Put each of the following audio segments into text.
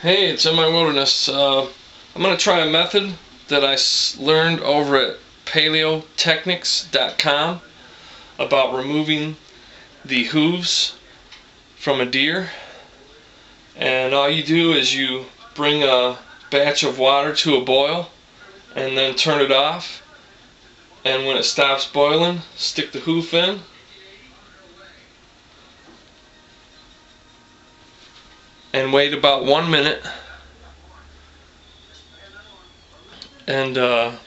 Hey, it's MiWilderness. I'm going to try a method that I learned over at paleotechnics.com about removing the hooves from a deer. And all you do is you bring a batch of water to a boil and then turn it off. And when it stops boiling, stick the hoof in. And wait about 1 minute. And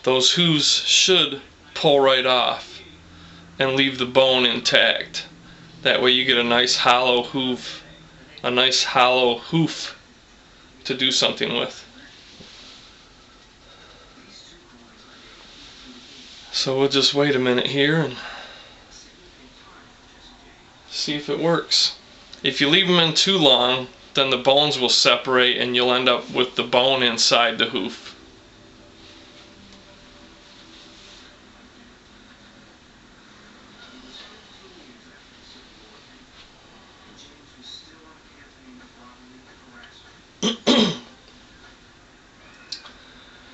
those hooves should pull right off and leave the bone intact. That way you get a nice hollow hoof, to do something with. So we'll just wait a minute here and see if it works. If you leave them in too long, then the bones will separate and you'll end up with the bone inside the hoof.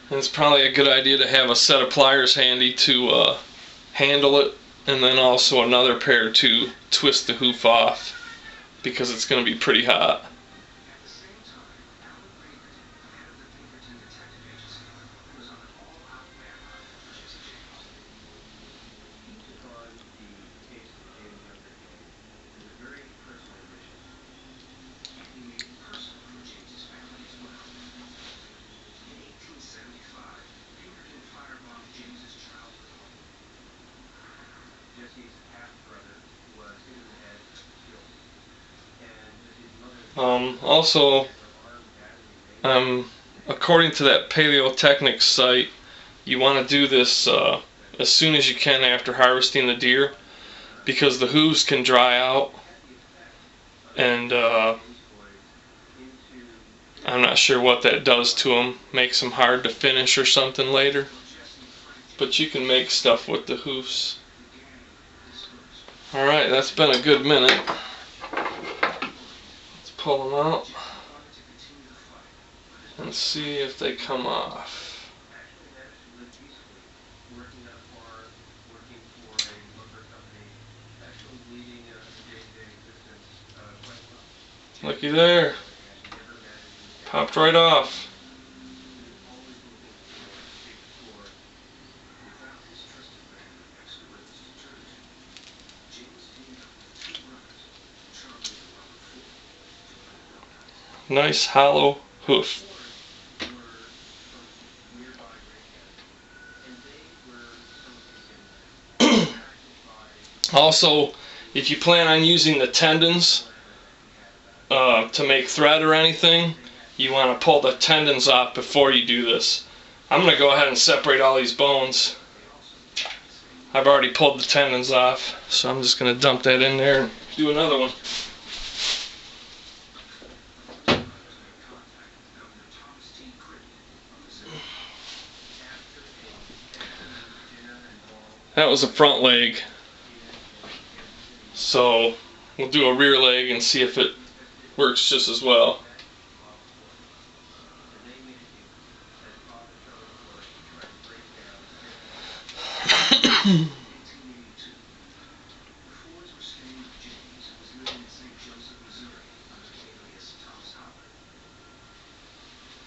And it's probably a good idea to have a set of pliers handy to handle it, and then also another pair to twist the hoof off, because it's going to be pretty hot. Also, according to that Paleotechnics site, you want to do this as soon as you can after harvesting the deer, because the hooves can dry out, and I'm not sure what that does to them. Makes them hard to finish or something later. But you can make stuff with the hoofs. Alright, that's been a good minute. Let's pull them out and see if they come off. Looky there. Popped right off. Nice hollow hoof. Also, if you plan on using the tendons to make thread or anything, you want to pull the tendons off before you do this. I'm going to go ahead and separate all these bones. I've already pulled the tendons off, so I'm just going to dump that in there and do another one. That was a front leg, so we'll do a rear leg and see if it works just as well.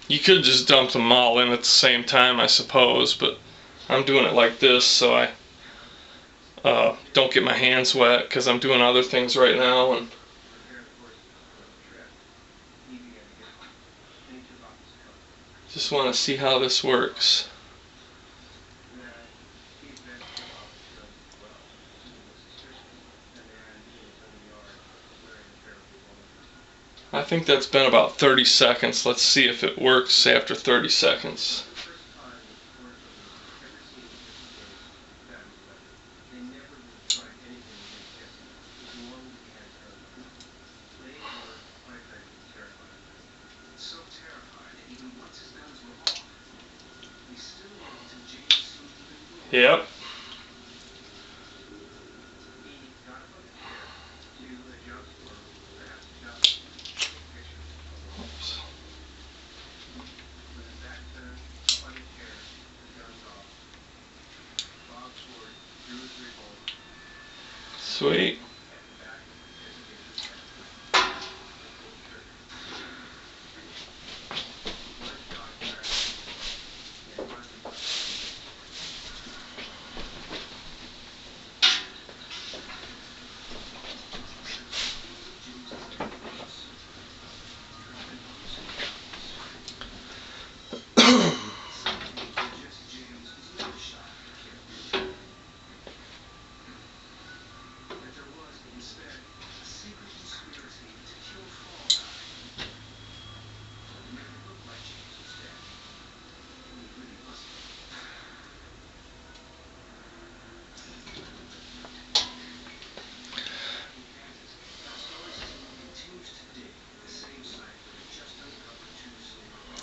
You could just dump them all in at the same time, I suppose, but I'm doing it like this so I don't get my hands wet, because I'm doing other things right now. And just want to see how this works. I think that's been about 30 seconds. Let's see if it works after 30 seconds. Yep. Sweet.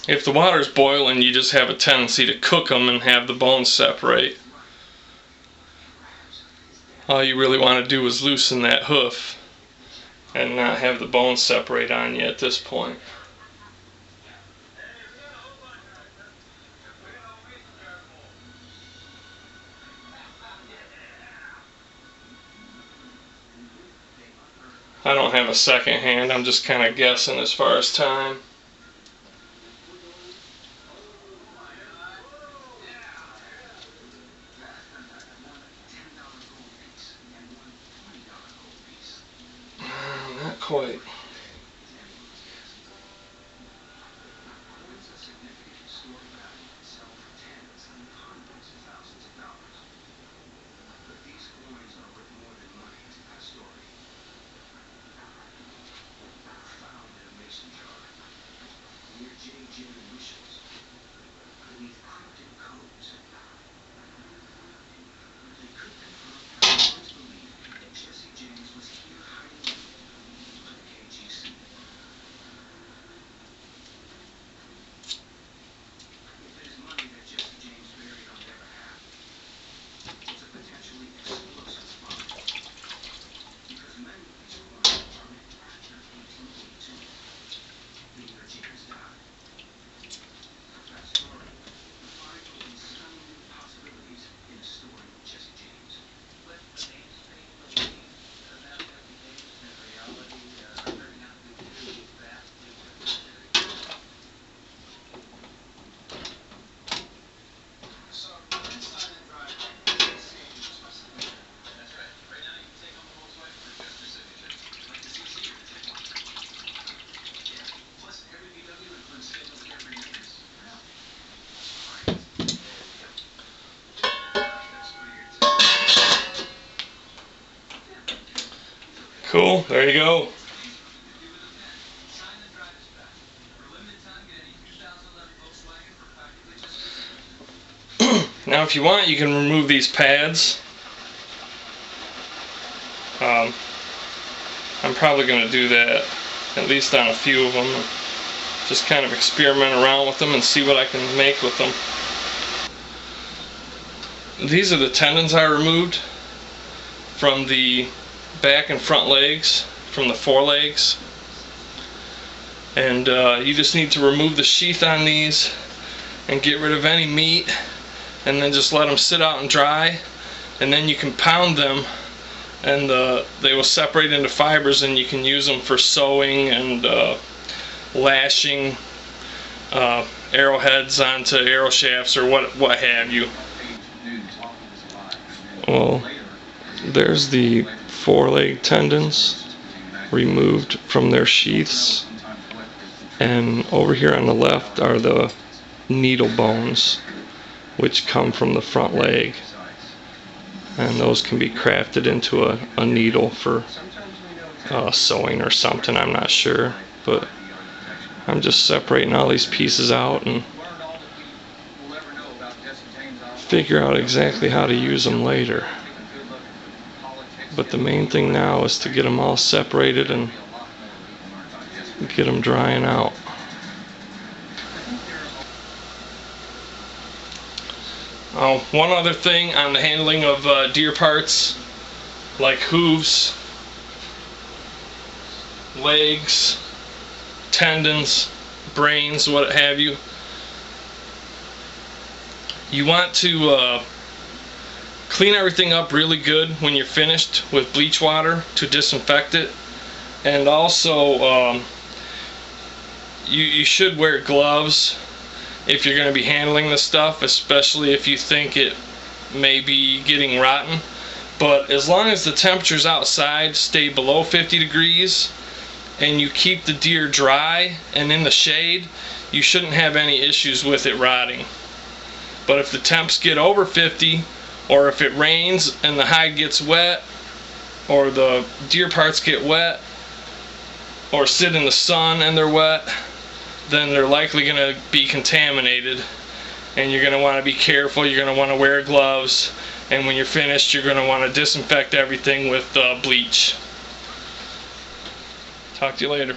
If the water's boiling, you just have a tendency to cook them and have the bones separate. All you really want to do is loosen that hoof and not have the bones separate on you at this point. I don't have a second hand, I'm just kind of guessing as far as time. Not quite. Cool, there you go. Now if you want, you can remove these pads. I'm probably going to do that, at least on a few of them. Just kind of experiment around with them and see what I can make with them. These are the tendons I removed from the back and front legs, from the forelegs. And you just need to remove the sheath on these and get rid of any meat, and then just let them sit out and dry, and then you can pound them and they will separate into fibers, and you can use them for sewing and lashing arrowheads onto arrow shafts or what have you. Well, there's the foreleg tendons removed from their sheaths, and over here on the left are the needle bones, which come from the front leg, and those can be crafted into a needle for sewing or something, I'm not sure, but I'm just separating all these pieces out and figure out exactly how to use them later. But the main thing now is to get them all separated and get them drying out. One other thing on the handling of deer parts, like hooves, legs, tendons, brains, what have you. You want to Clean everything up really good when you're finished with bleach water to disinfect it. And also you should wear gloves if you're going to be handling this stuff, especially if you think it may be getting rotten. But as long as the temperatures outside stay below 50 degrees and you keep the deer dry and in the shade, you shouldn't have any issues with it rotting. But if the temps get over 50, or if it rains and the hide gets wet, or the deer parts get wet, or sit in the sun and they're wet, then they're likely going to be contaminated, and you're going to want to be careful. You're going to want to wear gloves, and when you're finished you're going to want to disinfect everything with bleach. Talk to you later.